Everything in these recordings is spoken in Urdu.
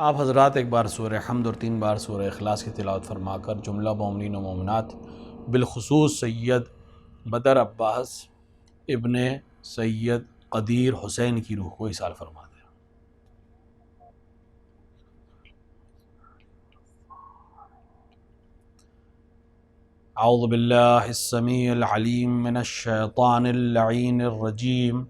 آپ حضرات ایک بار سورہ حمد اور 3 بار سورہ اخلاص کی تلاوت فرما کر جملہ مومنین و مومنات بالخصوص سید بدر عباس ابن سید قدیر حسین کی روح کو ایصال فرما دیں۔ اعوذ باللہ السمیع العلیم من الشیطان اللعین الرجیم،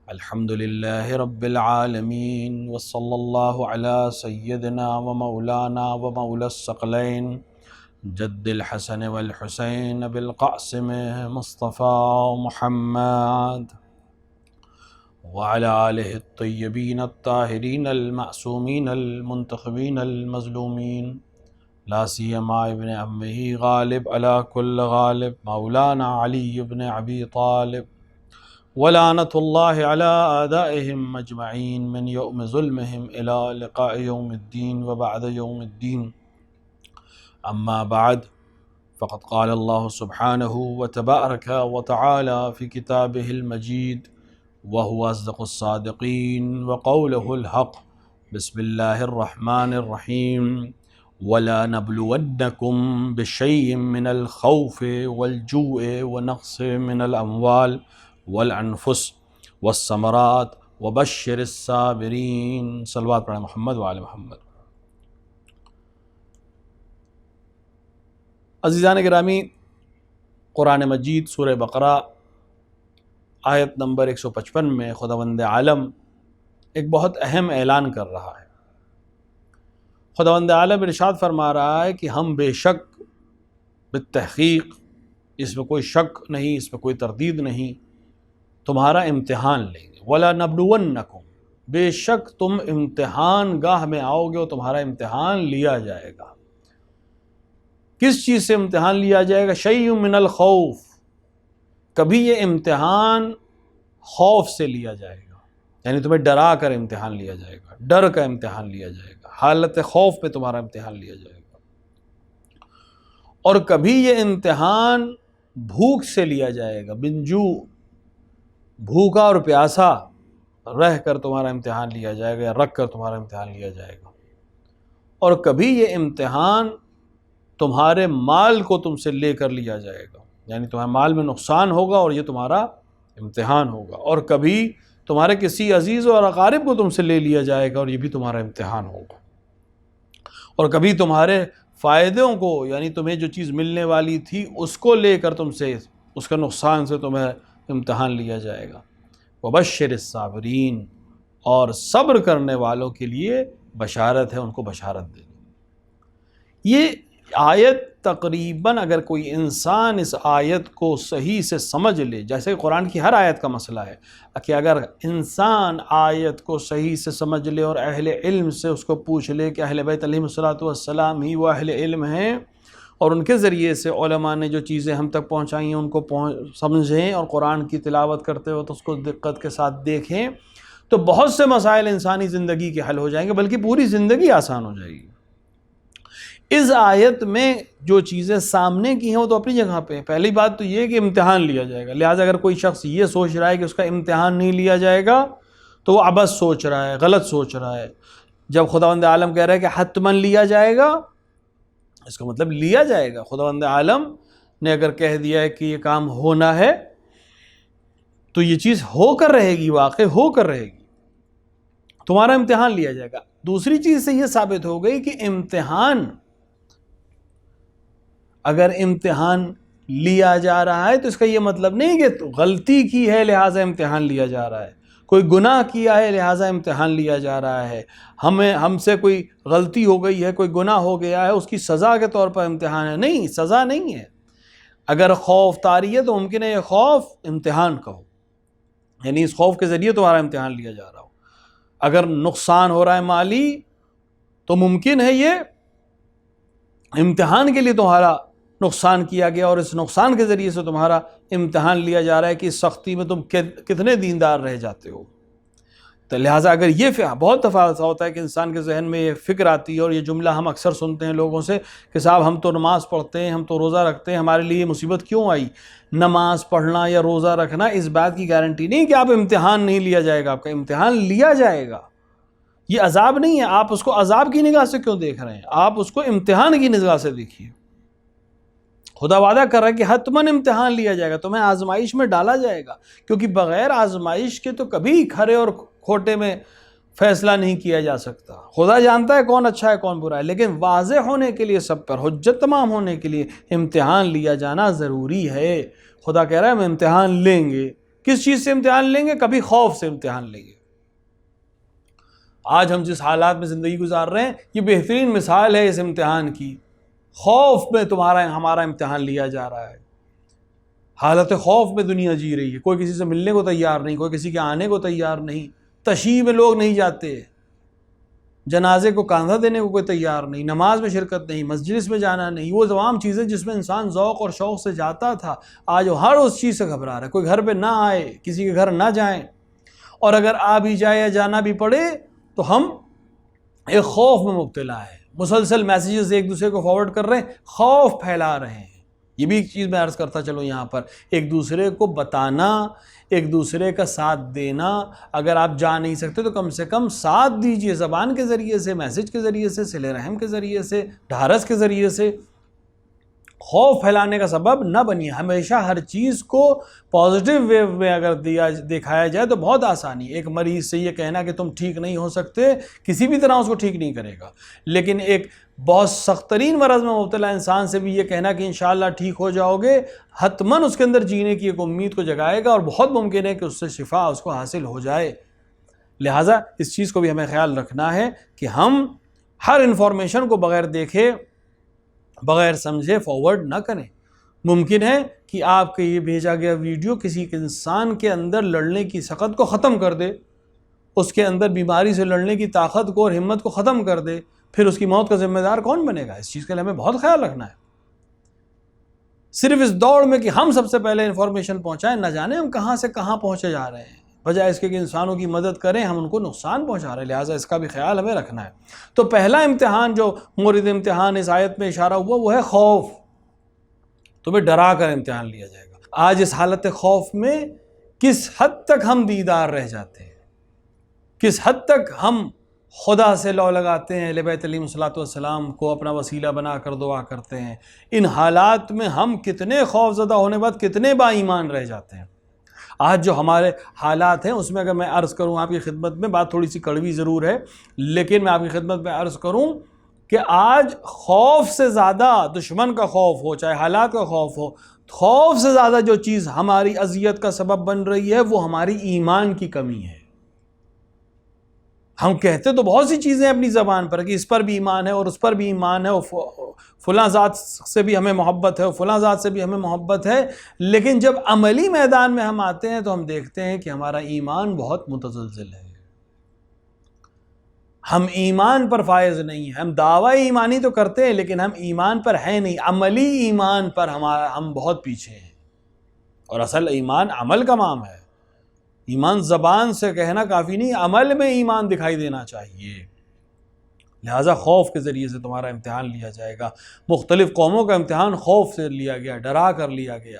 الحمد للہ رب العالمین، وصلی اللہ علی سیدنا و مولانا و مولا الثقلین جد الحسن والحسین بالقاسم مصطفیٰ محمد وعلی آلہ الطیبین الطاہرین المعصومین المنتخبین المظلومین، لا سیما ابن عمہ غالب علی کل غالب مولانا علی ابن ابی طالب، ولعنۃ اللہ علی اعدائہم اجمعین من یوم ظلمہم الی لقاء یوم الدین وبعد یوم الدین، اما بعد فقد قال اللہ سبحانہ وتبارک وتعالی فی کتابہ المجید وهو اصدق الصادقین وقولہ الحق، بسم اللہ الرحمن الرحیم، وَلَنَبْلُوَنَّكُمْ بِشَيْءٍ مِّنَ الْخَوْفِ وَالْجُوعِ وَنَقْصٍ مِّنَ الْأَمْوَالِ وَالْأَنفُسِ وَالثَّمَرَاتِ وَبَشِّرِ الصَّابِرِينَ۔ صلوات پڑھیں محمد وآل محمد۔ عزیزان گرامی، قرآن مجید سورہ بقرہ آیت نمبر 155 میں خداوند عالم ایک بہت اہم اعلان کر رہا ہے۔ خداوند عالم ارشاد فرما رہا ہے کہ ہم بے شک بالتحقیق، اس میں کوئی شک نہیں، اس میں کوئی تردید نہیں، تمہارا امتحان لیں گے۔ وَلَنَبْلُوَنَّكُمْ، بے شک تم امتحان گاہ میں آؤ گے اور تمہارا امتحان لیا جائے گا۔ کس چیز سے امتحان لیا جائے گا؟ شَيْءٌ مِّنَ الْخَوْفِ، کبھی یہ امتحان خوف سے لیا جائے گا، یعنی تمہیں ڈرا کر امتحان لیا جائے گا، ڈر کا امتحان لیا جائے گا، حالت خوف پہ تمہارا امتحان لیا جائے گا۔ اور کبھی یہ امتحان بھوک سے لیا جائے گا، بنجو، بھوکا اور پیاسا رہ کر تمہارا امتحان لیا جائے گا یا رکھ کر تمہارا امتحان لیا جائے گا۔ اور کبھی یہ امتحان تمہارے مال کو تم سے لے کر لیا جائے گا، یعنی تمہارے مال میں نقصان ہوگا اور یہ تمہارا امتحان ہوگا۔ اور کبھی تمہارے کسی عزیز اور اقارب کو تم سے لے لیا جائے گا اور یہ بھی تمہارا امتحان ہوگا۔ اور کبھی تمہارے فائدوں کو، یعنی تمہیں جو چیز ملنے والی تھی اس کو لے کر تم سے، اس کا نقصان سے تمہیں امتحان لیا جائے گا۔ وَبَشِّرِ الصَّابِرِينَ، اور صبر کرنے والوں کے لیے بشارت ہے، ان کو بشارت دے دو۔ یہ آیت تقریباً اگر کوئی انسان اس آیت کو صحیح سے سمجھ لے، جیسے قرآن کی ہر آیت کا مسئلہ ہے کہ اگر انسان آیت کو صحیح سے سمجھ لے اور اہل علم سے اس کو پوچھ لے کہ اہل بیت علیہم السلام ہی وہ اہل علم ہیں اور ان کے ذریعے سے علماء نے جو چیزیں ہم تک پہنچائی ہیں ان کو سمجھیں اور قرآن کی تلاوت کرتے وقت اس کو دقت کے ساتھ دیکھیں، تو بہت سے مسائل انسانی زندگی کے حل ہو جائیں گے، بلکہ پوری زندگی آسان ہو جائے گی۔ اس آیت میں جو چیزیں سامنے کی ہیں وہ تو اپنی جگہ پہ ہیں۔ پہلی بات تو یہ کہ امتحان لیا جائے گا، لہٰذا اگر کوئی شخص یہ سوچ رہا ہے کہ اس کا امتحان نہیں لیا جائے گا تو وہ عبث سوچ رہا ہے، غلط سوچ رہا ہے۔ جب خداوند عالم کہہ رہا ہے کہ حتماً لیا جائے گا، اس کا مطلب لیا جائے گا۔ خداوند عالم نے اگر کہہ دیا ہے کہ یہ کام ہونا ہے تو یہ چیز ہو کر رہے گی، واقع ہو کر رہے گی، تمہارا امتحان لیا جائے گا۔ دوسری چیز سے یہ ثابت ہو گئی کہ امتحان، اگر امتحان لیا جا رہا ہے تو اس کا یہ مطلب نہیں کہ غلطی کی ہے لہٰذا امتحان لیا جا رہا ہے، کوئی گناہ کیا ہے لہٰذا امتحان لیا جا رہا ہے، ہم سے کوئی غلطی ہو گئی ہے، کوئی گناہ ہو گیا ہے، اس کی سزا کے طور پر امتحان ہے۔ نہیں، سزا نہیں ہے۔ اگر خوف طاری ہے تو ممکن ہے یہ خوف امتحان کا ہو، یعنی اس خوف کے ذریعے تمہارا امتحان لیا جا رہا ہو۔ اگر نقصان ہو رہا ہے مالی تو ممکن ہے یہ امتحان کے لیے تمہارا نقصان کیا گیا اور اس نقصان کے ذریعے سے تمہارا امتحان لیا جا رہا ہے کہ اس سختی میں تم کتنے دیندار رہ جاتے ہو۔ تو لہٰذا اگر یہ بہت دفعہ ایسا ہوتا ہے کہ انسان کے ذہن میں یہ فکر آتی ہے، اور یہ جملہ ہم اکثر سنتے ہیں لوگوں سے کہ صاحب ہم تو نماز پڑھتے ہیں، ہم تو روزہ رکھتے ہیں، ہمارے لیے یہ مصیبت کیوں آئی؟ نماز پڑھنا یا روزہ رکھنا اس بات کی گارنٹی نہیں کہ آپ امتحان نہیں لیا جائے گا، آپ کا امتحان لیا جائے گا۔ یہ عذاب نہیں ہے، آپ اس کو عذاب کی نگاہ سے کیوں دیکھ رہے ہیں؟ آپ اس کو امتحان کی نگاہ سے دیکھیے۔ خدا وعدہ کر رہا ہے کہ حتماً امتحان لیا جائے گا، تمہیں آزمائش میں ڈالا جائے گا، کیونکہ بغیر آزمائش کے تو کبھی کھرے اور کھوٹے میں فیصلہ نہیں کیا جا سکتا۔ خدا جانتا ہے کون اچھا ہے کون برا ہے، لیکن واضح ہونے کے لیے، سب پر حجت تمام ہونے کے لیے امتحان لیا جانا ضروری ہے۔ خدا کہہ رہا ہے ہم امتحان لیں گے۔ کس چیز سے امتحان لیں گے؟ کبھی خوف سے امتحان لیں گے۔ آج ہم جس حالات میں زندگی گزار رہے ہیں، یہ بہترین مثال ہے اس امتحان کی۔ خوف میں ہمارا امتحان لیا جا رہا ہے۔ حالت خوف میں دنیا جی رہی ہے، کوئی کسی سے ملنے کو تیار نہیں، کوئی کسی کے آنے کو تیار نہیں، تشییع میں لوگ نہیں جاتے، جنازے کو کاندھا دینے کو کوئی تیار نہیں، نماز میں شرکت نہیں، مجلس میں جانا نہیں، وہ تمام چیزیں جس میں انسان ذوق اور شوق سے جاتا تھا، آج وہ ہر اس چیز سے گھبرا رہا ہے۔ کوئی گھر پہ نہ آئے، کسی کے گھر نہ جائیں، اور اگر آ بھی جائے یا جانا بھی پڑے تو ہم ایک خوف میں مبتلا ہے، مسلسل میسیجز ایک دوسرے کو فارورڈ کر رہے ہیں، خوف پھیلا رہے ہیں۔ یہ بھی ایک چیز میں عرض کرتا چلوں یہاں پر، ایک دوسرے کو بتانا، ایک دوسرے کا ساتھ دینا، اگر آپ جا نہیں سکتے تو کم سے کم ساتھ دیجئے، زبان کے ذریعے سے، میسج کے ذریعے سے، صلہ رحم کے ذریعے سے، ڈھارس کے ذریعے سے۔ خوف پھیلانے کا سبب نہ بنیے۔ ہمیشہ ہر چیز کو پازیٹیو ویو میں اگر دکھایا جائے تو بہت آسانی۔ ایک مریض سے یہ کہنا کہ تم ٹھیک نہیں ہو سکتے کسی بھی طرح اس کو ٹھیک نہیں کرے گا، لیکن ایک بہت سخت ترین مرض میں مبتلا انسان سے بھی یہ کہنا کہ انشاءاللہ ٹھیک ہو جاؤ گے، حتماً اس کے اندر جینے کی ایک امید کو جگائے گا، اور بہت ممکن ہے کہ اس سے شفا اس کو حاصل ہو جائے۔ لہٰذا اس چیز کو بھی ہمیں خیال رکھنا ہے کہ ہم ہر انفارمیشن کو بغیر دیکھے، بغیر سمجھے فارورڈ نہ کریں۔ ممکن ہے کہ آپ کے یہ بھیجا گیا ویڈیو کسی انسان کے اندر لڑنے کی سخت کو ختم کر دے، اس کے اندر بیماری سے لڑنے کی طاقت کو اور ہمت کو ختم کر دے، پھر اس کی موت کا ذمہ دار کون بنے گا؟ اس چیز کے لیے ہمیں بہت خیال رکھنا ہے۔ صرف اس دوڑ میں کہ ہم سب سے پہلے انفارمیشن پہنچائیں، نہ جانے ہم کہاں سے کہاں پہنچے جا رہے ہیں، بجائے اس کے کہ انسانوں کی مدد کریں ہم ان کو نقصان پہنچا رہے ہیں۔ لہٰذا اس کا بھی خیال ہمیں رکھنا ہے۔ تو پہلا امتحان جو مورد امتحان اس آیت میں اشارہ ہوا وہ ہے خوف۔ تمہیں ڈرا کر امتحان لیا جائے گا۔ آج اس حالت خوف میں کس حد تک ہم دیدار رہ جاتے ہیں، کس حد تک ہم خدا سے لو لگاتے ہیں، نبی علیہ الصلوۃ والسلام کو اپنا وسیلہ بنا کر دعا کرتے ہیں، ان حالات میں ہم کتنے خوف زدہ ہونے بعد کتنے با ایمان رہ جاتے ہیں۔ آج جو ہمارے حالات ہیں اس میں اگر میں عرض کروں آپ کی خدمت میں، بات تھوڑی سی کڑوی ضرور ہے، لیکن میں آپ کی خدمت میں عرض کروں کہ آج خوف سے زیادہ، دشمن کا خوف ہو چاہے حالات کا خوف ہو، خوف سے زیادہ جو چیز ہماری اذیت کا سبب بن رہی ہے وہ ہماری ایمان کی کمی ہے۔ ہم کہتے تو بہت سی چیزیں اپنی زبان پر کہ اس پر بھی ایمان ہے اور اس پر بھی ایمان ہے، اور فلاں ذات سے بھی ہمیں محبت ہے اور فلاں ذات سے بھی ہمیں محبت ہے، لیکن جب عملی میدان میں ہم آتے ہیں تو ہم دیکھتے ہیں کہ ہمارا ایمان بہت متزلزل ہے، ہم ایمان پر فائز نہیں ہیں۔ ہم دعویٰ ایمانی تو کرتے ہیں لیکن ہم ایمان پر ہیں نہیں، عملی ایمان پر ہم بہت پیچھے ہیں، اور اصل ایمان عمل کا نام ہے۔ ایمان زبان سے کہنا کافی نہیں، عمل میں ایمان دکھائی دینا چاہیے۔ لہٰذا خوف کے ذریعے سے تمہارا امتحان لیا جائے گا۔ مختلف قوموں کا امتحان خوف سے لیا گیا، ڈرا کر لیا گیا۔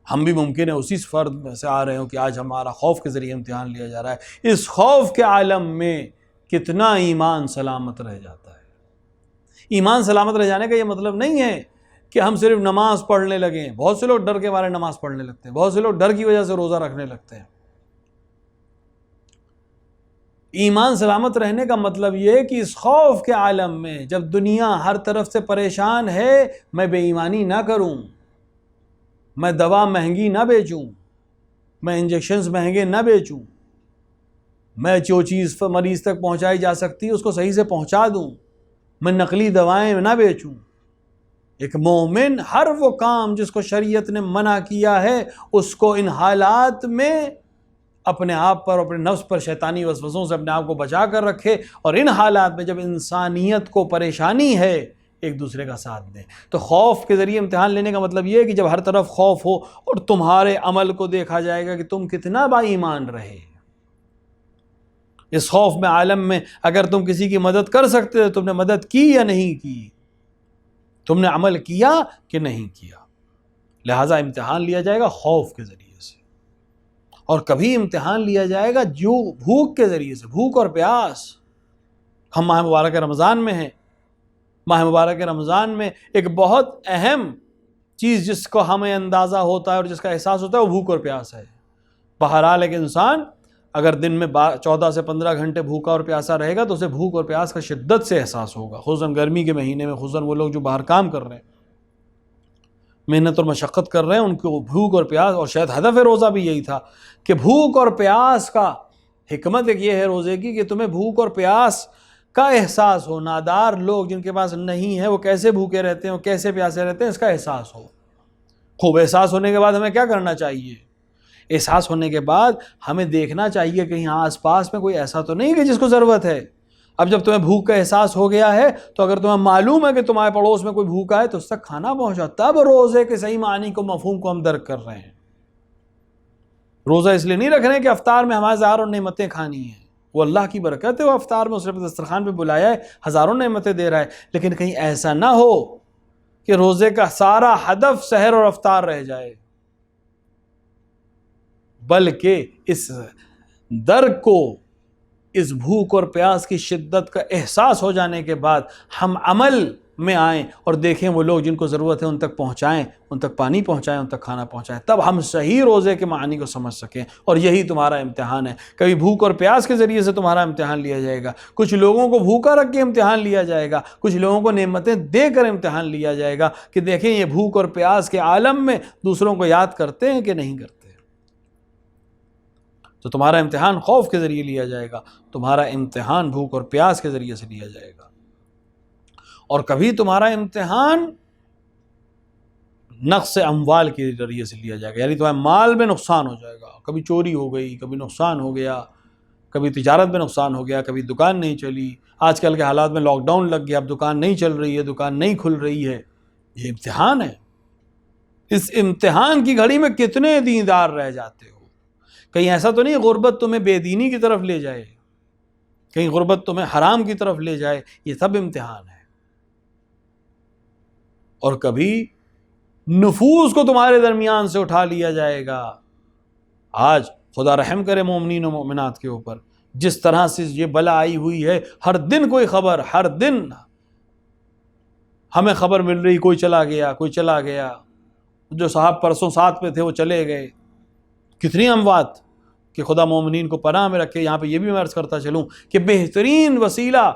ہم بھی ممکن ہے اسی فرد سے آ رہے ہوں کہ آج ہمارا خوف کے ذریعے امتحان لیا جا رہا ہے۔ اس خوف کے عالم میں کتنا ایمان سلامت رہ جاتا ہے۔ ایمان سلامت رہ جانے کا یہ مطلب نہیں ہے کہ ہم صرف نماز پڑھنے لگیں۔ بہت سے لوگ ڈر کے مارے نماز پڑھنے لگتے ہیں، بہت سے لوگ ڈر کی وجہ سے روزہ رکھنے لگتے ہیں۔ ایمان سلامت رہنے کا مطلب یہ ہے کہ اس خوف کے عالم میں جب دنیا ہر طرف سے پریشان ہے، میں بے ایمانی نہ کروں، میں دوا مہنگی نہ بیچوں، میں انجیکشنز مہنگے نہ بیچوں، میں جو چیز مریض تک پہنچائی جا سکتی ہے اس کو صحیح سے پہنچا دوں، میں نقلی دوائیں نہ بیچوں۔ ایک مومن ہر وہ کام جس کو شریعت نے منع کیا ہے اس کو ان حالات میں اپنے آپ پر، اپنے نفس پر شیطانی وسوسوں سے اپنے آپ کو بچا کر رکھے، اور ان حالات میں جب انسانیت کو پریشانی ہے ایک دوسرے کا ساتھ دیں۔ تو خوف کے ذریعے امتحان لینے کا مطلب یہ ہے کہ جب ہر طرف خوف ہو اور تمہارے عمل کو دیکھا جائے گا کہ تم کتنا با ایمان رہے۔ اس خوف میں عالم میں اگر تم کسی کی مدد کر سکتے ہو، تم نے مدد کی یا نہیں کی، تم نے عمل کیا کہ نہیں کیا۔ لہٰذا امتحان لیا جائے گا خوف کے ذریعے سے، اور کبھی امتحان لیا جائے گا جو بھوک کے ذریعے سے، بھوک اور پیاس۔ ہم ماہ مبارک رمضان میں ہیں، ماہ مبارک رمضان میں ایک بہت اہم چیز جس کو ہمیں اندازہ ہوتا ہے اور جس کا احساس ہوتا ہے وہ بھوک اور پیاس ہے۔ بہرحال ایک انسان اگر دن میں 14 سے 15 گھنٹے بھوکا اور پیاسا رہے گا تو اسے بھوک اور پیاس کا شدت سے احساس ہوگا، خصوصاً گرمی کے مہینے میں، خصوصاً وہ لوگ جو باہر کام کر رہے ہیں، محنت اور مشقت کر رہے ہیں، ان کو بھوک اور پیاس، اور شاید ہدف روزہ بھی یہی تھا کہ بھوک اور پیاس کا حکمت ایک یہ ہے روزے کی کہ تمہیں بھوک اور پیاس کا احساس ہو، نادار لوگ جن کے پاس نہیں ہے وہ کیسے بھوکے رہتے ہیں، وہ کیسے پیاسے رہتے ہیں، اس کا احساس ہو۔ خوب احساس ہونے کے بعد ہمیں کیا کرنا چاہیے؟ احساس ہونے کے بعد ہمیں دیکھنا چاہیے کہیں آس پاس میں کوئی ایسا تو نہیں کہ جس کو ضرورت ہے۔ اب جب تمہیں بھوک کا احساس ہو گیا ہے تو اگر تمہیں معلوم ہے کہ تمہارے پڑوس میں کوئی بھوکا ہے تو اس تک کھانا پہنچاؤ، تب روزے کے صحیح معنی کو، مفہوم کو ہم درک کر رہے ہیں۔ روزہ اس لیے نہیں رکھ رہے ہیں کہ افطار میں ہمارے ہزاروں نعمتیں کھانی ہیں، وہ اللہ کی برکت ہے، وہ افطار میں اس نے دسترخوان پہ بلایا ہے، ہزاروں نعمتیں دے رہا ہے، لیکن کہیں ایسا نہ ہو کہ روزے کا سارا ہدف سحر اور افطار رہ جائے، بلکہ اس درد کو، اس بھوک اور پیاس کی شدت کا احساس ہو جانے کے بعد ہم عمل میں آئیں اور دیکھیں وہ لوگ جن کو ضرورت ہے ان تک پہنچائیں، ان تک پانی پہنچائیں، ان تک کھانا پہنچائیں، تب ہم صحیح روزے کے معنی کو سمجھ سکیں۔ اور یہی تمہارا امتحان ہے، کبھی بھوک اور پیاس کے ذریعے سے تمہارا امتحان لیا جائے گا، کچھ لوگوں کو بھوکا رکھ کے امتحان لیا جائے گا، کچھ لوگوں کو نعمتیں دے کر امتحان لیا جائے گا کہ دیکھیں یہ بھوک اور پیاس کے عالم میں دوسروں کو یاد کرتے ہیں کہ نہیں کرتے۔ تو تمہارا امتحان خوف کے ذریعے لیا جائے گا، تمہارا امتحان بھوک اور پیاس کے ذریعے سے لیا جائے گا، اور کبھی تمہارا امتحان نقص اموال کے ذریعے سے لیا جائے گا، یعنی تمہارے مال میں نقصان ہو جائے گا، کبھی چوری ہو گئی، کبھی نقصان ہو گیا، کبھی تجارت میں نقصان ہو گیا، کبھی دکان نہیں چلی، آج کل کے حالات میں لاک ڈاؤن لگ گیا، اب دکان نہیں چل رہی ہے، دکان نہیں کھل رہی ہے، یہ امتحان ہے۔ اس امتحان کی گھڑی میں کتنے دیندار رہ جاتے ہو؟ کہیں ایسا تو نہیں غربت تمہیں بے دینی کی طرف لے جائے، کہیں غربت تمہیں حرام کی طرف لے جائے، یہ سب امتحان ہے۔ اور کبھی نفوس کو تمہارے درمیان سے اٹھا لیا جائے گا۔ آج خدا رحم کرے مومنین و مومنات کے اوپر، جس طرح سے یہ بلا آئی ہوئی ہے، ہر دن کوئی خبر، ہر دن ہمیں خبر مل رہی کوئی چلا گیا، کوئی چلا گیا، جو صاحب پرسوں ساتھ پہ تھے وہ چلے گئے، کتنی اموات، کہ خدا مومنین کو پناہ میں رکھے۔ یہاں پہ یہ بھی میں عرض کرتا چلوں کہ بہترین وسیلہ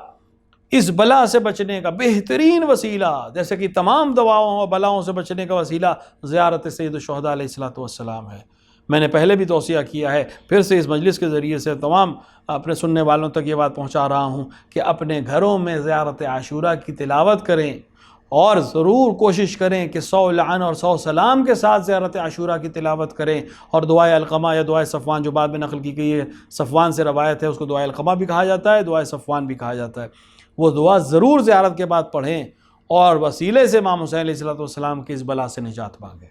اس بلا سے بچنے کا، بہترین وسیلہ، جیسے کہ تمام دواؤں اور بلاؤں سے بچنے کا وسیلہ زیارت سید الشہداء علیہ الصلوۃ والسلام ہے۔ میں نے پہلے بھی توصیہ کیا ہے، پھر سے اس مجلس کے ذریعے سے تمام اپنے سننے والوں تک یہ بات پہنچا رہا ہوں کہ اپنے گھروں میں زیارت عاشوراء کی تلاوت کریں، اور ضرور کوشش کریں کہ 100 لعن اور 100 سلام کے ساتھ زیارت عاشوراء کی تلاوت کریں، اور دعائے القمہ یا دعائے صفوان جو بعد میں نقل کی گئی ہے، صفوان سے روایت ہے، اس کو دعائے القمہ بھی کہا جاتا ہے، دعائے صفوان بھی کہا جاتا ہے، وہ دعا ضرور زیارت کے بعد پڑھیں اور وسیلے سے امام حسین علیہ السلام کی اس بلا سے نجات مانگیں۔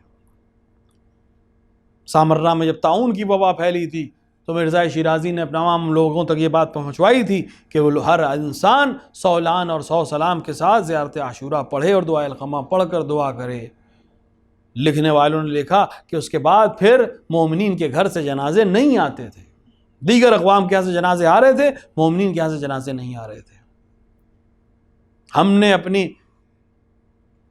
سامرہ میں جب طاعون کی وبا پھیلی تھی تو مرزا شیرازی نے تمام لوگوں تک یہ بات پہنچوائی تھی کہ وہ ہر انسان 100 لعن اور 100 سلام کے ساتھ زیارت عاشوراء پڑھے اور دعائے القمہ پڑھ کر دعا کرے۔ لکھنے والوں نے لکھا کہ اس کے بعد پھر مومنین کے گھر سے جنازے نہیں آتے تھے، دیگر اقوام کے یہاں سے جنازے آ رہے تھے، مومنین کے یہاں سے جنازے نہیں آ رہے تھے۔ ہم نے اپنی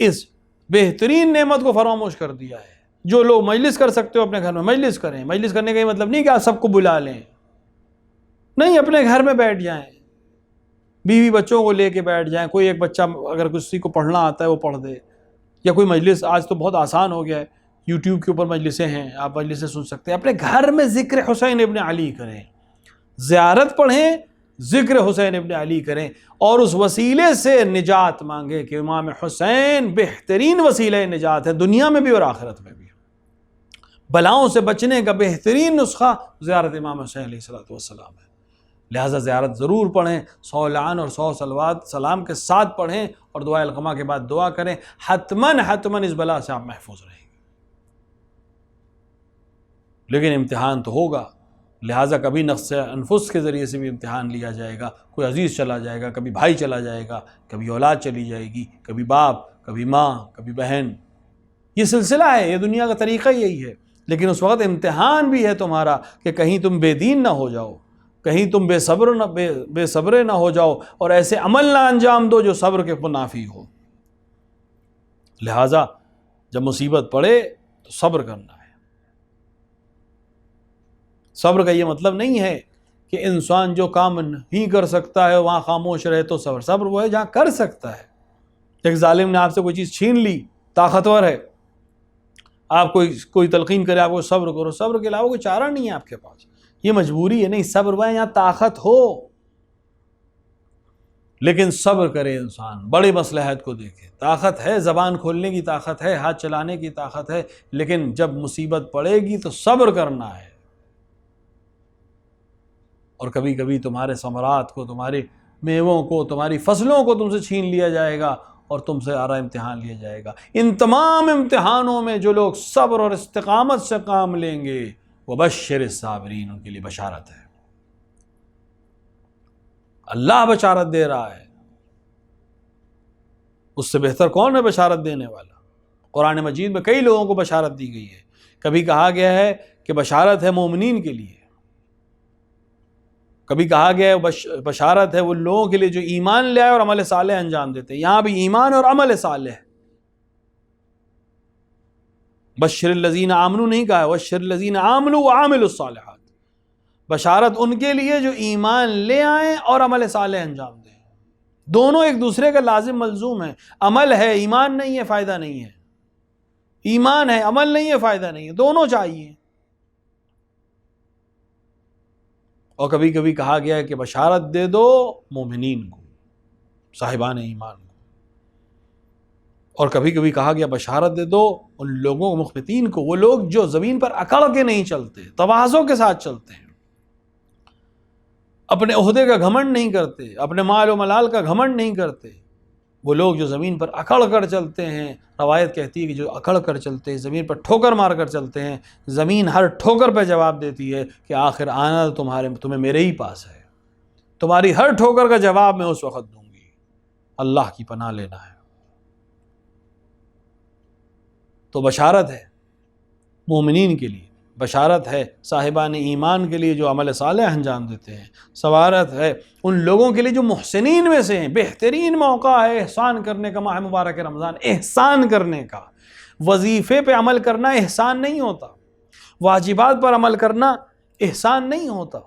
اس بہترین نعمت کو فراموش کر دیا ہے۔ جو لوگ مجلس کر سکتے ہو اپنے گھر میں مجلس کریں، مجلس کرنے کا یہ مطلب نہیں کہ آپ سب کو بلا لیں، نہیں، اپنے گھر میں بیٹھ جائیں، بیوی بچوں کو لے کے بیٹھ جائیں، کوئی ایک بچہ اگر کسی کو پڑھنا آتا ہے وہ پڑھ دے، یا کوئی مجلس، آج تو بہت آسان ہو گیا ہے، یوٹیوب کے اوپر مجلسیں ہیں، آپ مجلسیں سن سکتے ہیں، اپنے گھر میں ذکر حسین ابن علی کریں، زیارت پڑھیں، ذکر حسین ابن علی کریں، اور اس وسیلے سے نجات مانگیں کہ امام حسین بہترین وسیلہ نجات ہے، دنیا میں بھی اور آخرت میں بھی۔ بلاؤں سے بچنے کا بہترین نسخہ زیارت امام حسین علیہ السلام ہے، لہٰذا زیارت ضرور پڑھیں، 100 لعن اور 100 صلوات سلام کے ساتھ پڑھیں، اور دعائے القمہ کے بعد دعا کریں، حتماً اس بلا سے آپ محفوظ رہیں گے۔ لیکن امتحان تو ہوگا، لہٰذا کبھی نقص انفس کے ذریعے سے بھی امتحان لیا جائے گا، کوئی عزیز چلا جائے گا، کبھی بھائی چلا جائے گا، کبھی اولاد چلی جائے گی، کبھی باپ، کبھی ماں، کبھی بہن، یہ سلسلہ ہے، یہ دنیا کا طریقہ یہی ہے۔ لیکن اس وقت امتحان بھی ہے تمہارا کہ کہیں تم بے دین نہ ہو جاؤ، کہیں تم بے صبر نہ ہو جاؤ اور ایسے عمل نہ انجام دو جو صبر کے منافی ہو۔ لہٰذا جب مصیبت پڑے تو صبر کرنا ہے۔ صبر کا یہ مطلب نہیں ہے کہ انسان جو کام نہیں کر سکتا ہے وہاں خاموش رہے تو صبر۔ صبر وہ ہے جہاں کر سکتا ہے۔ ایک ظالم نے آپ سے کوئی چیز چھین لی، طاقتور ہے، آپ کوئی تلقین کرے آپ کو صبر کرو، صبر کے علاوہ کوئی چارہ نہیں ہے آپ کے پاس، یہ مجبوری ہے نہیں، صبر وہ ہے یہاں طاقت ہو، لیکن صبر کرے انسان، بڑی مصلحت کو دیکھے۔ طاقت ہے، زبان کھولنے کی طاقت ہے، ہاتھ چلانے کی طاقت ہے، لیکن جب مصیبت پڑے گی تو صبر کرنا ہے۔ اور کبھی کبھی تمہارے ثمرات کو، تمہارے میووں کو، تمہاری فصلوں کو تم سے چھین لیا جائے گا اور تم سے آرا امتحان لیا جائے گا۔ ان تمام امتحانوں میں جو لوگ صبر اور استقامت سے کام لیں گے وبشر الصابرین، ان کے لیے بشارت ہے۔ اللہ بشارت دے رہا ہے، اس سے بہتر کون ہے بشارت دینے والا؟ قرآن مجید میں کئی لوگوں کو بشارت دی گئی ہے۔ کبھی کہا گیا ہے کہ بشارت ہے مومنین کے لیے، کبھی کہا گیا ہے بشارت ہے وہ لوگوں کے لیے جو ایمان لے آئے اور عمل صالح انجام دیتے ہیں۔ یہاں بھی ایمان اور عمل صالح، بشر الذین آمنوا نہیں کہا ہے، بشر الذین آمنوا وعملوا الصالحات، بشارت ان کے لیے جو ایمان لے آئیں اور عمل صالح انجام دیں۔ دونوں ایک دوسرے کا لازم ملزوم ہے۔ عمل ہے، ایمان نہیں ہے، فائدہ نہیں ہے، ایمان ہے، عمل نہیں ہے، فائدہ نہیں ہے، دونوں چاہیے۔ اور کبھی کبھی کہا گیا ہے کہ بشارت دے دو مومنین کو، صاحبان ایمان کو، اور کبھی کبھی کہا گیا بشارت دے دو ان لوگوں مخبتین کو، وہ لوگ جو زمین پر اکڑ کے نہیں چلتے، تواضع کے ساتھ چلتے ہیں، اپنے عہدے کا گھمنڈ نہیں کرتے، اپنے مال و ملال کا گھمنڈ نہیں کرتے، وہ لوگ جو زمین پر اکڑ کر چلتے ہیں۔ روایت کہتی ہے کہ جو اکڑ کر چلتے ہیں، زمین پر ٹھوکر مار کر چلتے ہیں، زمین ہر ٹھوکر پہ جواب دیتی ہے کہ آخر آنا تمہیں میرے ہی پاس ہے، تمہاری ہر ٹھوکر کا جواب میں اس وقت دوں گی۔ اللہ کی پناہ لینا ہے۔ تو بشارت ہے مومنین کے لیے، بشارت ہے صاحبان ایمان کے لیے جو عمل صالح انجام دیتے ہیں، سوارت ہے ان لوگوں کے لیے جو محسنین میں سے ہیں۔ بہترین موقع ہے احسان کرنے کا، ماہ مبارک رمضان، احسان کرنے کا۔ وظیفے پہ عمل کرنا احسان نہیں ہوتا، واجبات پر عمل کرنا احسان نہیں ہوتا۔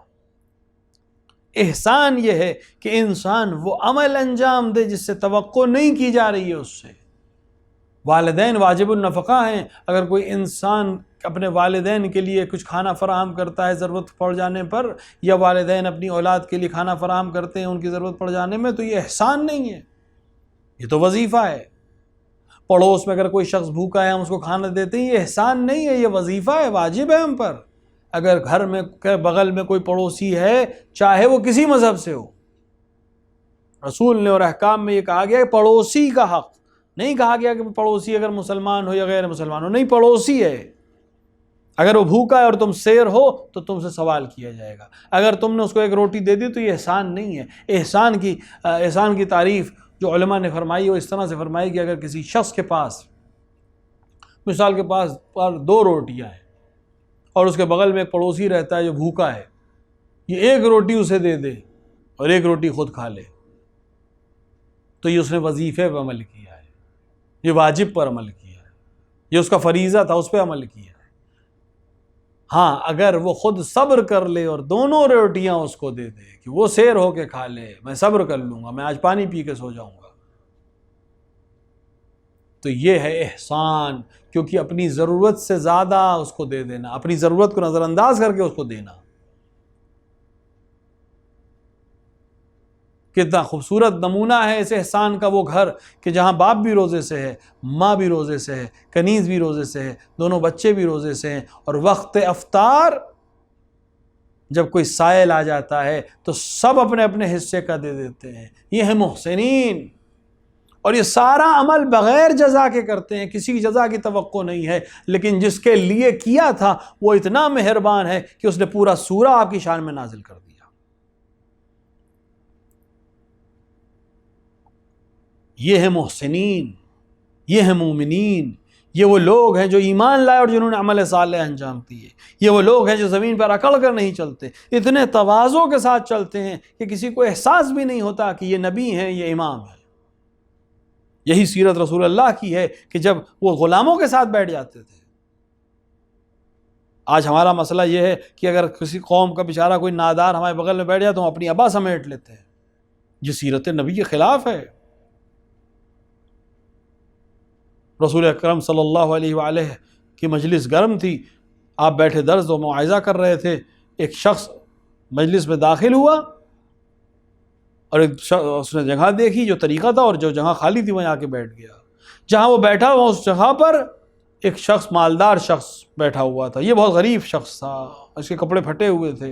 احسان یہ ہے کہ انسان وہ عمل انجام دے جس سے توقع نہیں کی جا رہی ہے اس سے۔ والدین واجب النفقہ ہیں، اگر کوئی انسان اپنے والدین کے لیے کچھ کھانا فراہم کرتا ہے ضرورت پڑ جانے پر، یا والدین اپنی اولاد کے لیے کھانا فراہم کرتے ہیں ان کی ضرورت پڑ جانے میں، تو یہ احسان نہیں ہے، یہ تو وظیفہ ہے۔ پڑوس میں اگر کوئی شخص بھوکا ہے ہم اس کو کھانا دیتے ہیں، یہ احسان نہیں ہے، یہ وظیفہ ہے، واجب ہے ہم پر۔ اگر گھر میں بغل میں کوئی پڑوسی ہے، چاہے وہ کسی مذہب سے ہو، رسول نے اور احکام میں یہ کہا گیا کہ پڑوسی کا حق، نہیں کہا گیا کہ پڑوسی اگر مسلمان ہو یا غیر مسلمان ہو، نہیں، پڑوسی ہے۔ اگر وہ بھوکا ہے اور تم سیر ہو تو تم سے سوال کیا جائے گا۔ اگر تم نے اس کو ایک روٹی دے دی تو یہ احسان نہیں ہے۔ احسان کی تعریف جو علماء نے فرمائی وہ اس طرح سے فرمائی کہ اگر کسی شخص کے پاس، مثال کے پاس 2 روٹیاں ہیں اور اس کے بغل میں ایک پڑوسی رہتا ہے جو بھوکا ہے، یہ 1 روٹی اسے دے دے اور 1 روٹی خود کھا لے، تو یہ اس نے وظیفے پر عمل کیا ہے، یہ واجب پر عمل کیا ہے، یہ اس کا فریضہ تھا، اس پہ عمل کیا ہے۔ ہاں اگر وہ خود صبر کر لے اور دونوں روٹیاں اس کو دے دے کہ وہ سیر ہو کے کھا لے، میں صبر کر لوں گا، میں آج پانی پی کے سو جاؤں گا، تو یہ ہے احسان، کیونکہ اپنی ضرورت سے زیادہ اس کو دے دینا، اپنی ضرورت کو نظر انداز کر کے اس کو دینا۔ کتنا خوبصورت نمونہ ہے اس احسان کا وہ گھر کہ جہاں باپ بھی روزے سے ہے، ماں بھی روزے سے ہے، کنیز بھی روزے سے ہے، دونوں بچے بھی روزے سے ہیں، اور وقت افطار جب کوئی سائل آ جاتا ہے تو سب اپنے اپنے حصے کا دے دیتے ہیں۔ یہ ہے محسنین، اور یہ سارا عمل بغیر جزا کے کرتے ہیں، کسی جزا کی توقع نہیں ہے، لیکن جس کے لیے کیا تھا وہ اتنا مہربان ہے کہ اس نے پورا سورہ آپ کی شان میں نازل کر دیا۔ یہ ہے محسنین، یہ ہے مومنین، یہ وہ لوگ ہیں جو ایمان لائے اور جنہوں نے عمل صالح انجام دیے. یہ وہ لوگ ہیں جو زمین پر اکڑ کر نہیں چلتے، اتنے تواضع کے ساتھ چلتے ہیں کہ کسی کو احساس بھی نہیں ہوتا کہ یہ نبی ہیں، یہ امام ہیں. یہی سیرت رسول اللہ کی ہے کہ جب وہ غلاموں کے ساتھ بیٹھ جاتے تھے. آج ہمارا مسئلہ یہ ہے کہ اگر کسی قوم کا بیچارہ کوئی نادار ہمارے بغل میں بیٹھ جائے تو ہم اپنی ابا سمیٹ لیتے ہیں. یہ سیرت نبی کے خلاف ہے. رسول اکرم صلی اللہ علیہ وآلہ کی مجلس گرم تھی، آپ بیٹھے درس و موعظہ کر رہے تھے، ایک شخص مجلس میں داخل ہوا اور اس نے جگہ دیکھی جو طریقہ تھا، اور جو جگہ خالی تھی وہاں آ کے بیٹھ گیا. جہاں وہ بیٹھا ہوا اس جگہ پر ایک شخص، مالدار شخص بیٹھا ہوا تھا. یہ بہت غریب شخص تھا، اس کے کپڑے پھٹے ہوئے تھے.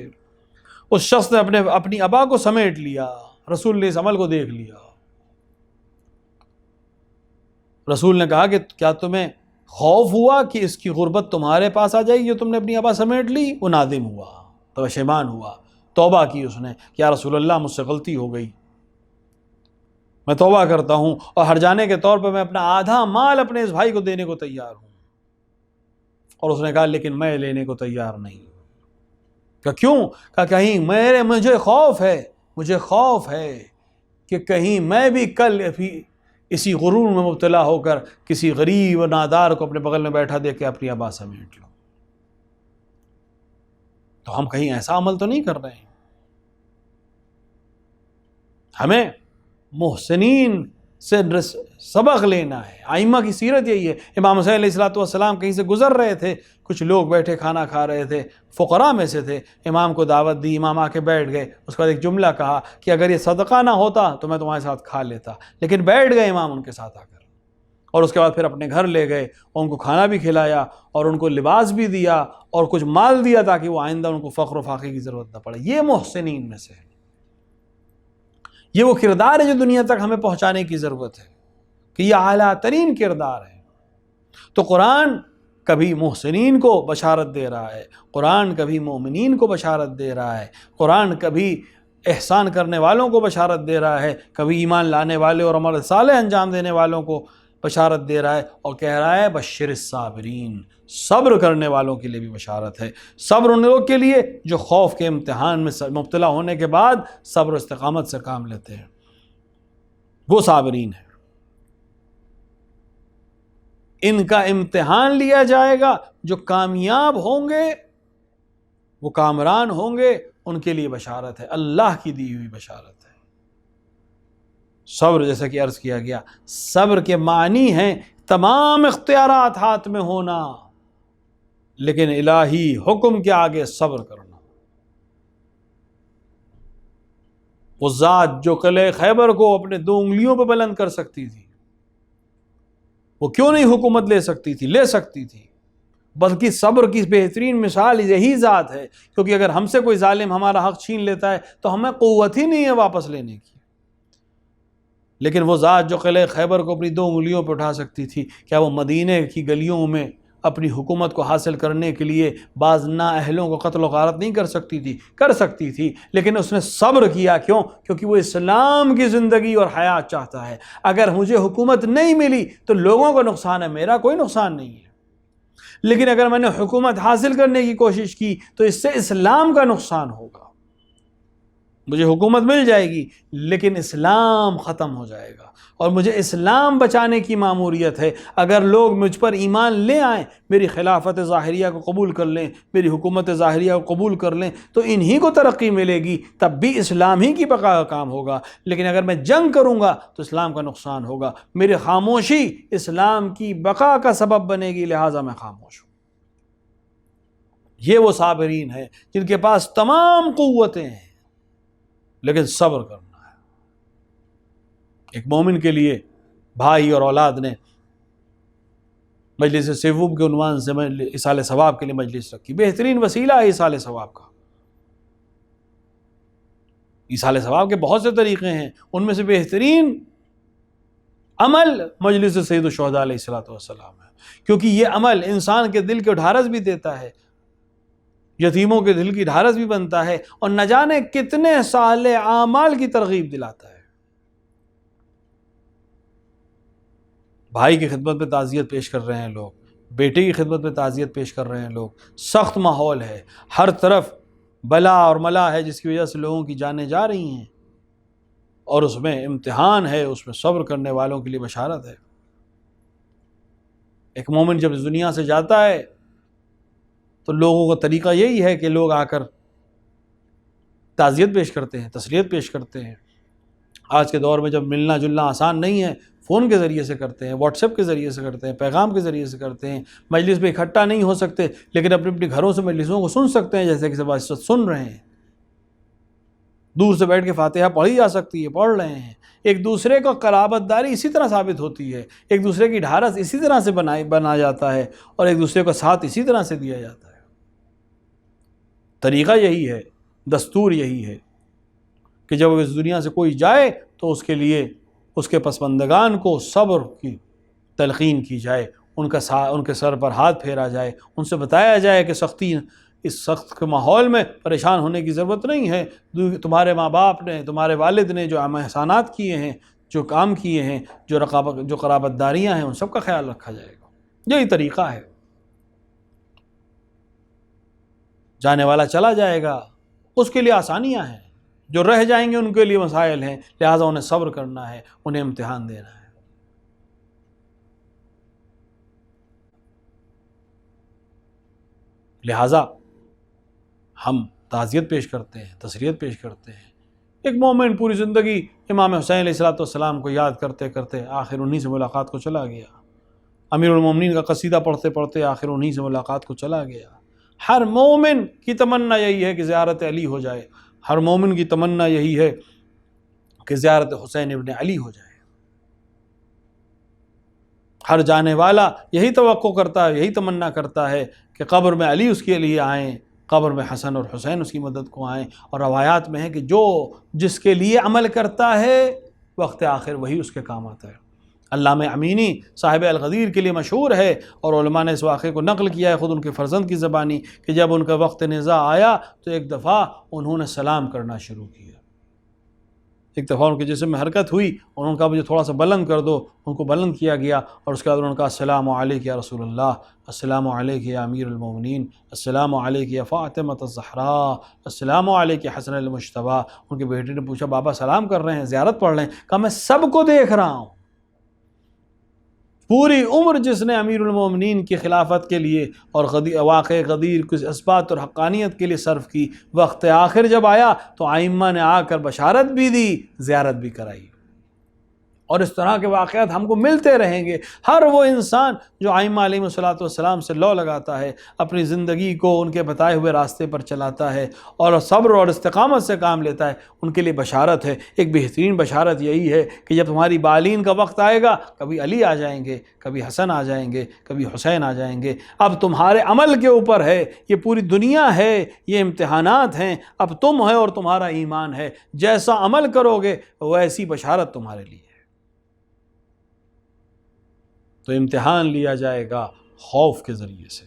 اس شخص نے اپنی ابا کو سمیٹ لیا. رسول نے اس عمل کو دیکھ لیا. رسول نے کہا کہ کیا تمہیں خوف ہوا کہ اس کی غربت تمہارے پاس آ جائے گی جو تم نے اپنی ابا سمیٹ لی؟ وہ نادم ہوا، تو پشیمان ہوا، توبہ کی اس نے کہ یا رسول اللہ مجھ سے غلطی ہو گئی، میں توبہ کرتا ہوں اور ہر جانے کے طور پر میں اپنا آدھا مال اپنے اس بھائی کو دینے کو تیار ہوں. اور اس نے کہا لیکن میں لینے کو تیار نہیں. کہ کیوں؟ کہ کہیں مجھے خوف ہے کہ کہیں میں بھی کل اسی غرور میں مبتلا ہو کر کسی غریب و نادار کو اپنے بغل میں بیٹھا دیکھ کے اپنی ابا سمیٹ لوں. تو ہم کہیں ایسا عمل تو نہیں کر رہے ہیں. ہمیں محسنین سے سبق لینا ہے. ائمہ کی سیرت یہی ہے. امام حسین علیہ الصلوۃ والسلام کہیں سے گزر رہے تھے، کچھ لوگ بیٹھے کھانا کھا رہے تھے، فقراء میں سے تھے. امام کو دعوت دی، امام آ کے بیٹھ گئے. اس کے بعد ایک جملہ کہا کہ اگر یہ صدقہ نہ ہوتا تو میں تمہارے ساتھ کھا لیتا، لیکن بیٹھ گئے امام ان کے ساتھ آ کر. اور اس کے بعد پھر اپنے گھر لے گئے اور ان کو کھانا بھی کھلایا اور ان کو لباس بھی دیا اور کچھ مال دیا تاکہ وہ آئندہ ان کو فقر و فاقے کی ضرورت نہ پڑے. یہ محسنین میں سے ہے. یہ وہ کردار ہے جو دنیا تک ہمیں پہنچانے کی ضرورت ہے کہ یہ اعلیٰ ترین کردار ہے. تو قرآن کبھی محسنین کو بشارت دے رہا ہے، قرآن کبھی مومنین کو بشارت دے رہا ہے، قرآن کبھی احسان کرنے والوں کو بشارت دے رہا ہے، کبھی ایمان لانے والے اور عمل صالح انجام دینے والوں کو بشارت دے رہا ہے، اور کہہ رہا ہے بشر الصابرین، صبر کرنے والوں کے لیے بھی بشارت ہے. صبر ان لوگوں کے لیے جو خوف کے امتحان میں مبتلا ہونے کے بعد صبر و استقامت سے کام لیتے ہیں، وہ صابرین ہیں. ان کا امتحان لیا جائے گا. جو کامیاب ہوں گے، وہ کامران ہوں گے، ان کے لیے بشارت ہے، اللہ کی دی ہوئی بشارت ہے. صبر، جیسا کہ عرض کیا گیا، صبر کے معنی ہیں تمام اختیارات ہاتھ میں ہونا لیکن الہی حکم کے آگے صبر کرنا. وہ ذات جو قلعہ خیبر کو اپنے 2 انگلیوں پہ بلند کر سکتی تھی، وہ کیوں نہیں حکومت لے سکتی تھی؟ لے سکتی تھی. بلکہ صبر کی بہترین مثال یہی ذات ہے، کیونکہ اگر ہم سے کوئی ظالم ہمارا حق چھین لیتا ہے تو ہمیں قوت ہی نہیں ہے واپس لینے کی. لیکن وہ ذات جو قلعہ خیبر کو اپنی 2 انگلیوں پہ اٹھا سکتی تھی، کیا وہ مدینے کی گلیوں میں اپنی حکومت کو حاصل کرنے کے لیے بعض نااہلوں کو قتل و غارت نہیں کر سکتی تھی؟ کر سکتی تھی، لیکن اس نے صبر کیا. کیوں؟ کیونکہ وہ اسلام کی زندگی اور حیات چاہتا ہے. اگر مجھے حکومت نہیں ملی تو لوگوں کو نقصان ہے، میرا کوئی نقصان نہیں ہے. لیکن اگر میں نے حکومت حاصل کرنے کی کوشش کی تو اس سے اسلام کا نقصان ہوگا. مجھے حکومت مل جائے گی لیکن اسلام ختم ہو جائے گا، اور مجھے اسلام بچانے کی ماموریت ہے. اگر لوگ مجھ پر ایمان لے آئیں، میری خلافت ظاہریہ کو قبول کر لیں، میری حکومت ظاہریہ کو قبول کر لیں، تو انہی کو ترقی ملے گی، تب بھی اسلام ہی کی بقا کا کام ہوگا. لیکن اگر میں جنگ کروں گا تو اسلام کا نقصان ہوگا. میری خاموشی اسلام کی بقا کا سبب بنے گی، لہٰذا میں خاموش ہوں. یہ وہ صابرین ہیں جن کے پاس تمام قوتیں ہیں لیکن صبر کرنا ہے. ایک مومن کے لیے بھائی اور اولاد نے مجلس سیوم کے عنوان سے ایصال ثواب کے لیے مجلس رکھی. بہترین وسیلہ ہے ایصال ثواب کا. ایصال ثواب کے بہت سے طریقے ہیں، ان میں سے بہترین عمل مجلس سید الشہداء علیہ الصلوۃ والسلام ہے، کیونکہ یہ عمل انسان کے دل کو ڈھارس بھی دیتا ہے، یتیموں کے دل کی ڈھارس بھی بنتا ہے، اور نہ جانے کتنے صالح اعمال کی ترغیب دلاتا ہے. بھائی کی خدمت میں تعزیت پیش کر رہے ہیں لوگ، بیٹے کی خدمت میں تعزیت پیش کر رہے ہیں لوگ، سخت ماحول ہے، ہر طرف بلا اور ملا ہے جس کی وجہ سے لوگوں کی جانیں جا رہی ہیں، اور اس میں امتحان ہے، اس میں صبر کرنے والوں کے لیے بشارت ہے۔ ایک مومن جب اس دنیا سے جاتا ہے تو لوگوں کا طریقہ یہی ہے کہ لوگ آ کر تعزیت پیش کرتے ہیں، تسلیت پیش کرتے ہیں۔ آج کے دور میں جب ملنا جلنا آسان نہیں ہے، فون کے ذریعے سے کرتے ہیں، واٹس ایپ کے ذریعے سے کرتے ہیں، پیغام کے ذریعے سے کرتے ہیں، مجلس میں اکٹھا نہیں ہو سکتے لیکن اپنے اپنے گھروں سے مجلسوں کو سن سکتے ہیں، جیسے کہ سب اس وقت سن رہے ہیں۔ دور سے بیٹھ کے فاتحہ پڑھی جا سکتی ہے، پڑھ رہے ہیں۔ ایک دوسرے کو قرابت داری اسی طرح ثابت ہوتی ہے، ایک دوسرے کی ڈھارس اسی طرح سے بنا جاتا ہے، اور ایک دوسرے کو ساتھ اسی طرح سے دیا جاتا ہے۔ طریقہ یہی ہے، دستور یہی ہے کہ جب اس دنیا سے کوئی جائے تو اس کے لیے اس کے پسماندگان کو صبر کی تلقین کی جائے، ان کے سر پر ہاتھ پھیرا جائے، ان سے بتایا جائے کہ اس سخت کے ماحول میں پریشان ہونے کی ضرورت نہیں ہے۔ تمہارے ماں باپ نے، تمہارے والد نے جو احسانات کیے ہیں، جو کام کیے ہیں، جو قرابت داریاں ہیں، ان سب کا خیال رکھا جائے گا۔ یہی طریقہ ہے۔ جانے والا چلا جائے گا، اس کے لیے آسانیاں ہیں، جو رہ جائیں گے ان کے لیے مسائل ہیں، لہٰذا انہیں صبر کرنا ہے، انہیں امتحان دینا ہے۔ لہٰذا ہم تعزیت پیش کرتے ہیں، تسلیت پیش کرتے ہیں۔ ایک مومن پوری زندگی امام حسین علیہ السلام کو یاد کرتے کرتے آخر انہی سے ملاقات کو چلا گیا، امیر المومنین کا قصیدہ پڑھتے پڑھتے آخر انہی سے ملاقات کو چلا گیا۔ ہر مومن کی تمنا یہی ہے کہ زیارت علی ہو جائے، ہر مومن کی تمنا یہی ہے کہ زیارت حسین ابن علی ہو جائے۔ ہر جانے والا یہی توقع کرتا ہے، یہی تمنا کرتا ہے کہ قبر میں علی اس کے لیے آئیں، قبر میں حسن اور حسین اس کی مدد کو آئیں۔ اور روایات میں ہے کہ جس کے لیے عمل کرتا ہے وقت آخر وہی اس کے کام آتا ہے۔ علامہ امینی صاحب الغدیر کے لیے مشہور ہے، اور علماء نے اس واقعے کو نقل کیا ہے خود ان کے فرزند کی زبانی، کہ جب ان کا وقت نزاع آیا تو ایک دفعہ انہوں نے سلام کرنا شروع کیا۔ ایک دفعہ ان کے جسم میں حرکت ہوئی، انہوں نے کہا مجھے تھوڑا سا بلند کر دو، ان کو بلند کیا گیا، اور اس کے بعد انہوں نے کہا السلام علیک یا رسول اللہ، السلام علیک یا امیر المومنین، السلام علیک یا فاطمہ الزہراء، السلام علیک یا حسن المجتبی۔ ان کے بیٹے نے پوچھا بابا سلام کر رہے ہیں، زیارت پڑھ رہے ہیں؟ کہا میں سب کو دیکھ رہا ہوں۔ پوری عمر جس نے امیر المومنین کی خلافت کے لیے اور واقع غدیر کی اثبات اور حقانیت کے لیے صرف کی، وقت آخر جب آیا تو ائمہ نے آ کر بشارت بھی دی، زیارت بھی کرائی۔ اور اس طرح کے واقعات ہم کو ملتے رہیں گے۔ ہر وہ انسان جو ائمہ علیہ السلام سے لو لگاتا ہے، اپنی زندگی کو ان کے بتائے ہوئے راستے پر چلاتا ہے اور صبر اور استقامت سے کام لیتا ہے، ان کے لیے بشارت ہے۔ ایک بہترین بشارت یہی ہے کہ جب تمہاری بالین کا وقت آئے گا، کبھی علی آ جائیں گے، کبھی حسن آ جائیں گے، کبھی حسین آ جائیں گے۔ اب تمہارے عمل کے اوپر ہے، یہ پوری دنیا ہے، یہ امتحانات ہیں، اب تم ہے اور تمہارا ایمان ہے، جیسا عمل کرو گے ویسی بشارت تمہارے لیے۔ تو امتحان لیا جائے گا خوف کے ذریعے سے،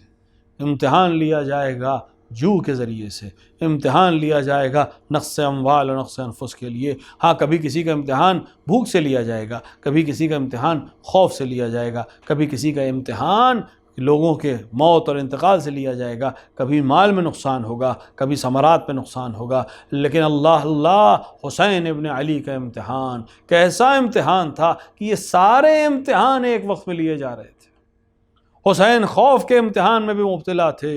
امتحان لیا جائے گا جو کے ذریعے سے، امتحان لیا جائے گا نقص اموال اور نقص انفس کے لیے۔ ہاں کبھی کسی کا امتحان بھوک سے لیا جائے گا، کبھی کسی کا امتحان خوف سے لیا جائے گا، کبھی کسی کا امتحان لوگوں کے موت اور انتقال سے لیا جائے گا، کبھی مال میں نقصان ہوگا، کبھی ثمرات پہ نقصان ہوگا۔ لیکن اللہ حسین ابن علی کا امتحان کیسا امتحان تھا کہ یہ سارے امتحان ایک وقت میں لیے جا رہے تھے۔ حسین خوف کے امتحان میں بھی مبتلا تھے،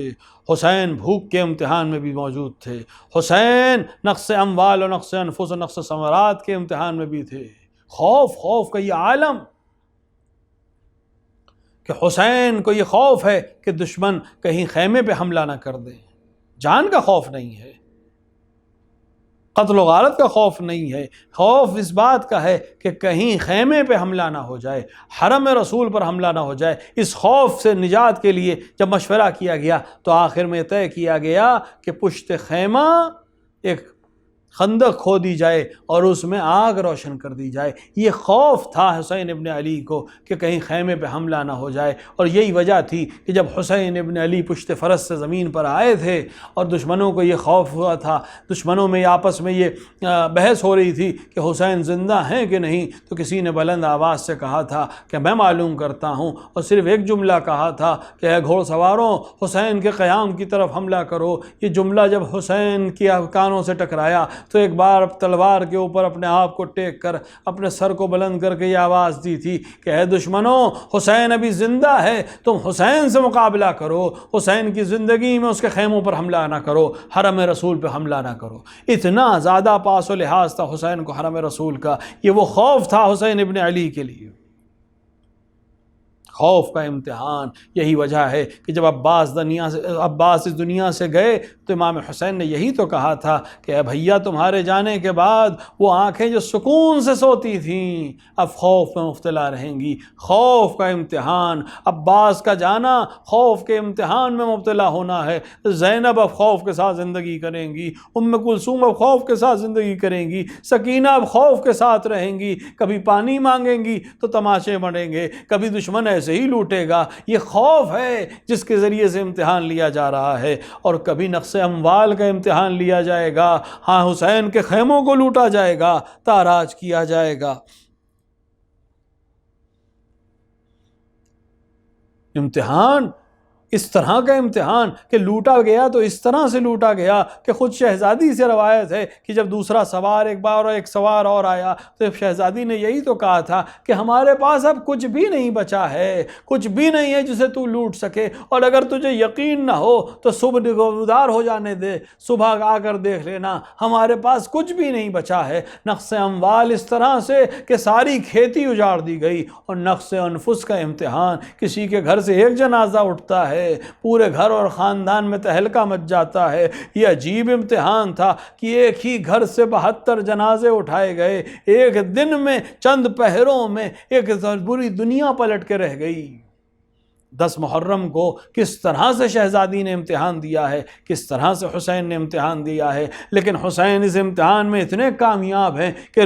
حسین بھوک کے امتحان میں بھی موجود تھے، حسین نقص اموال اور نقص انفس اور نقص ثمرات کے امتحان میں بھی تھے۔ خوف کا یہ عالم کہ حسین کو یہ خوف ہے کہ دشمن کہیں خیمے پہ حملہ نہ کر دے، جان کا خوف نہیں ہے، قتل و غارت کا خوف نہیں ہے، خوف اس بات کا ہے کہ کہیں خیمے پہ حملہ نہ ہو جائے، حرم رسول پر حملہ نہ ہو جائے۔ اس خوف سے نجات کے لیے جب مشورہ کیا گیا تو آخر میں طے کیا گیا کہ پشت خیمہ ایک خندق کھودی جائے اور اس میں آگ روشن کر دی جائے۔ یہ خوف تھا حسین ابن علی کو کہ کہیں خیمے پہ حملہ نہ ہو جائے، اور یہی وجہ تھی کہ جب حسین ابن علی پشت فرس سے زمین پر آئے تھے اور دشمنوں کو یہ خوف ہوا تھا، دشمنوں میں آپس میں یہ بحث ہو رہی تھی کہ حسین زندہ ہیں کہ نہیں، تو کسی نے بلند آواز سے کہا تھا کہ میں معلوم کرتا ہوں، اور صرف ایک جملہ کہا تھا کہ اے گھوڑ سواروں، حسین کے قیام کی طرف حملہ کرو۔ یہ جملہ جب حسین کی کانوں سے ٹکرایا تو ایک بار تلوار کے اوپر اپنے آپ کو ٹیک کر اپنے سر کو بلند کر کے یہ آواز دی تھی کہ اے دشمنوں، حسین ابھی زندہ ہے، تم حسین سے مقابلہ کرو، حسین کی زندگی میں اس کے خیموں پر حملہ نہ کرو، حرم رسول پہ حملہ نہ کرو۔ اتنا زیادہ پاس و لحاظ تھا حسین کو حرم رسول کا، یہ وہ خوف تھا حسین ابن علی کے لیے، خوف کا امتحان۔ یہی وجہ ہے کہ جب عباس اس دنیا سے گئے تو امام حسین نے یہی تو کہا تھا کہ اے بھیا، تمہارے جانے کے بعد وہ آنکھیں جو سکون سے سوتی تھیں اب خوف میں مبتلا رہیں گی۔ خوف کا امتحان، عباس کا جانا خوف کے امتحان میں مبتلا ہونا ہے۔ زینب اب خوف کے ساتھ زندگی کریں گی، ام کلثوم اب خوف کے ساتھ زندگی کریں گی، سکینہ اب خوف کے ساتھ رہیں گی، کبھی پانی مانگیں گی تو تماشے بڑھیں گے، کبھی دشمن ایسے ہی لوٹے گا۔ یہ خوف ہے جس کے ذریعے سے امتحان لیا جا رہا ہے، اور کبھی نقص اموال کا امتحان لیا جائے گا، ہاں حسین کے خیموں کو لوٹا جائے گا، تاراج کیا جائے گا۔ امتحان اس طرح کا امتحان کہ لوٹا گیا تو اس طرح سے لوٹا گیا کہ خود شہزادی سے روایت ہے کہ جب دوسرا سوار ایک سوار اور آیا تو شہزادی نے یہی تو کہا تھا کہ ہمارے پاس اب کچھ بھی نہیں بچا ہے، کچھ بھی نہیں ہے جسے تو لوٹ سکے، اور اگر تجھے یقین نہ ہو تو صبح نگہدار ہو جانے دے، صبح آ کر دیکھ لینا، ہمارے پاس کچھ بھی نہیں بچا ہے۔ نقص اموال اس طرح سے کہ ساری کھیتی اجاڑ دی گئی، اور نقص انفس کا امتحان، کسی کے گھر سے ایک جنازہ اٹھتا ہے پورے گھر اور خاندان میں تہلکہ مچ جاتا ہے۔ یہ عجیب امتحان تھا کہ ایک ہی گھر سے 72 جنازے اٹھائے گئے، ایک دن میں، چند پہروں میں ایک پوری دنیا پلٹ کے رہ گئی۔ 10 محرم کو کس طرح سے شہزادی نے امتحان دیا ہے، کس طرح سے حسین نے امتحان دیا ہے، لیکن حسین اس امتحان میں اتنے کامیاب ہیں کہ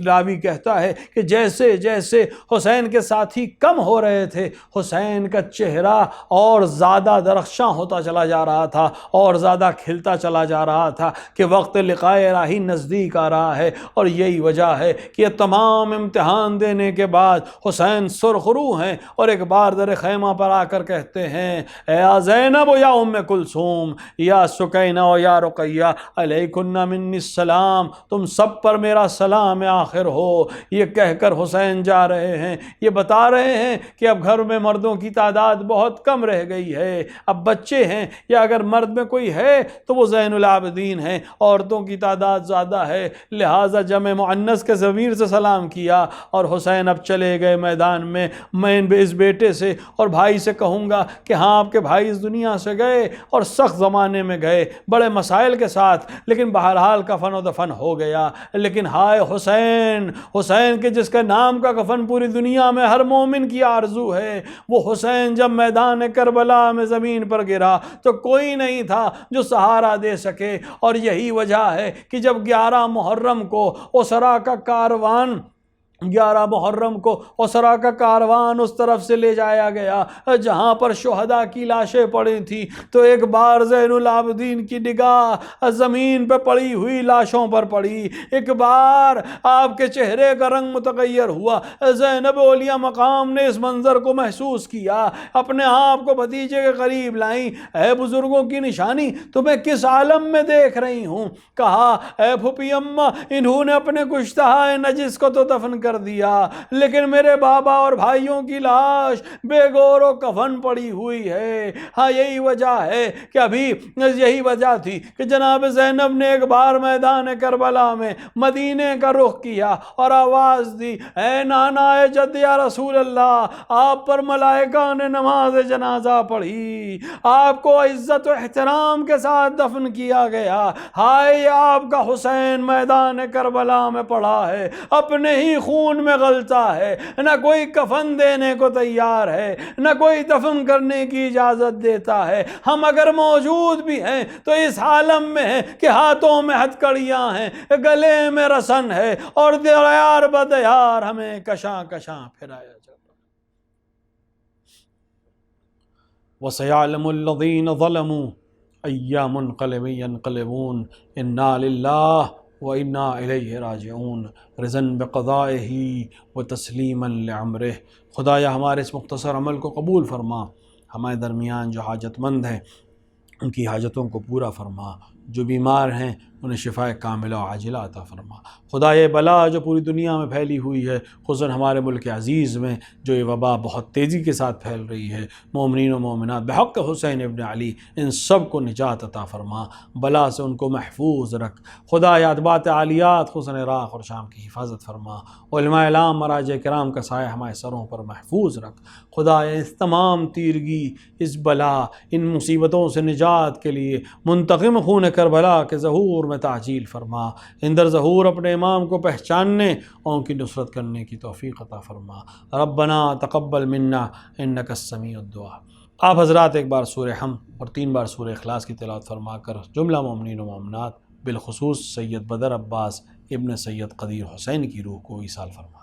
راوی کہتا ہے کہ جیسے جیسے حسین کے ساتھی کم ہو رہے تھے، حسین کا چہرہ اور زیادہ درخشاں ہوتا چلا جا رہا تھا، اور زیادہ کھلتا چلا جا رہا تھا کہ وقت لقاء الہی نزدیک آ رہا ہے۔ اور یہی وجہ ہے کہ یہ تمام امتحان دینے کے بعد حسین سرخ رو ہیں، اور ایک بار در خیمہ پر آ کر کہتے ہیں اے زینب و یا ام کلثوم یا سکینہ و یا رقیہ علیکن منی السلام، تم سب پر میرا سلام آخر ہو۔ یہ کہہ کر حسین جا رہے ہیں، یہ بتا رہے ہیں کہ اب گھر میں مردوں کی تعداد بہت کم رہ گئی ہے، اب بچے ہیں، یا اگر مرد میں کوئی ہے تو وہ زین العابدین ہیں، عورتوں کی تعداد زیادہ ہے، لہٰذا جمع مؤنث کے ضمیر سے سلام کیا، اور حسین اب چلے گئے میدان میں۔ میں اس بیٹے سے اور بھائی سے کہوں گا کہ ہاں آپ کے بھائی اس دنیا سے گئے اور سخت زمانے میں گئے، بڑے مسائل کے ساتھ، لیکن بہرحال کفن و دفن ہو گیا۔ لیکن ہائے حسین، حسین کے جس کے نام کا کفن پوری دنیا میں ہر مومن کی آرزو ہے، وہ حسین جب میدان کربلا میں زمین پر گرا تو کوئی نہیں تھا جو سہارا دے سکے۔ اور یہی وجہ ہے کہ جب 11 محرم کو اسرا کا کاروان 11 محرم کو اسرا کا کاروان اس طرف سے لے جایا گیا جہاں پر شہداء کی لاشیں پڑی تھیں، تو ایک بار زین العابدین کی نگاہ زمین پہ پڑی ہوئی لاشوں پر پڑی، ایک بار آپ کے چہرے کا رنگ متغیر ہوا۔ زینب اولیاء مقام نے اس منظر کو محسوس کیا، اپنے آپ کو بھتیجے کے قریب لائیں، اے بزرگوں کی نشانی، تمہیں کس عالم میں دیکھ رہی ہوں؟ کہا اے پھوپھی اماں، انہوں نے اپنے کشتہ نجس کو تو دفن کر دیا، لیکن میرے بابا اور بھائیوں کی لاش بے گور و کفن پڑی ہوئی ہے۔ ہاں یہی وجہ ہے کہ یہی وجہ تھی کہ جناب زینب نے ایک بار میدان کربلا میں مدینے کا رخ کیا اور آواز دی اے نانا، اے جد یا رسول اللہ، آپ پر ملائکہ نے نماز جنازہ پڑھی، آپ کو عزت و احترام کے ساتھ دفن کیا گیا، ہائے آپ کا حسین میدان کربلا میں پڑا ہے، اپنے ہی خون میں غلطہ ہے، نہ کوئی کفن دینے کو تیار ہے، نہ کوئی دفن کرنے کی اجازت دیتا ہے۔ ہم اگر موجود بھی ہیں تو اس عالم میں ہیں کہ ہاتھوں میں ہتھکڑیاں ہیں، گلے میں رسن ہے، اور دیار بدیار ہمیں کشاں کشاں پھرایا جاتا ہے۔ وَسَيَعْلَمُ الَّذِينَ ظَلَمُوا أَيَّ مُنْقَلِبٍ يَنْقَلِبُونَ إِنَّا لِلَّهِ وَإِنَّا إِلَيْهِ راجعون رضاً بقضائه وتسلیما لعمره۔ خدایا ہمارے اس مختصر عمل کو قبول فرما، ہمارے درمیان جو حاجت مند ہیں ان کی حاجتوں کو پورا فرما، جو بیمار ہیں انہیں شفاء کاملہ و عاجلہ عطا فرما۔ خدا یہ بلا جو پوری دنیا میں پھیلی ہوئی ہے، خصوصاً ہمارے ملک عزیز میں جو یہ وبا بہت تیزی کے ساتھ پھیل رہی ہے، مومنین و مومنات بحق حسین ابن علی ان سب کو نجات عطا فرما، بلا سے ان کو محفوظ رکھ۔ خدا یا اتباعِ عالیات خصوصاً عراق اور شام کی حفاظت فرما، علماء اعلام مراجع کرام کا سایہ ہمارے سروں پر محفوظ رکھ۔ خدا اس تمام تیرگی، اس بلا، ان مصیبتوں سے نجات کے لیے منتقم خون کربلا کے ظہور میں تعجیل فرما، اندر ظہور اپنے امام کو پہچاننے اور ان کی نصرت کرنے کی توفیق عطا فرما۔ ربنا تقبل منا انک السمیع الدعاء۔ آپ حضرات ایک بار سورہ حمد اور 3 بار سورہ اخلاص کی تلاوت فرما کر جملہ مومنین و مومنات بالخصوص سید بدر عباس ابن سید قدیر حسین کی روح کو ایصال فرما۔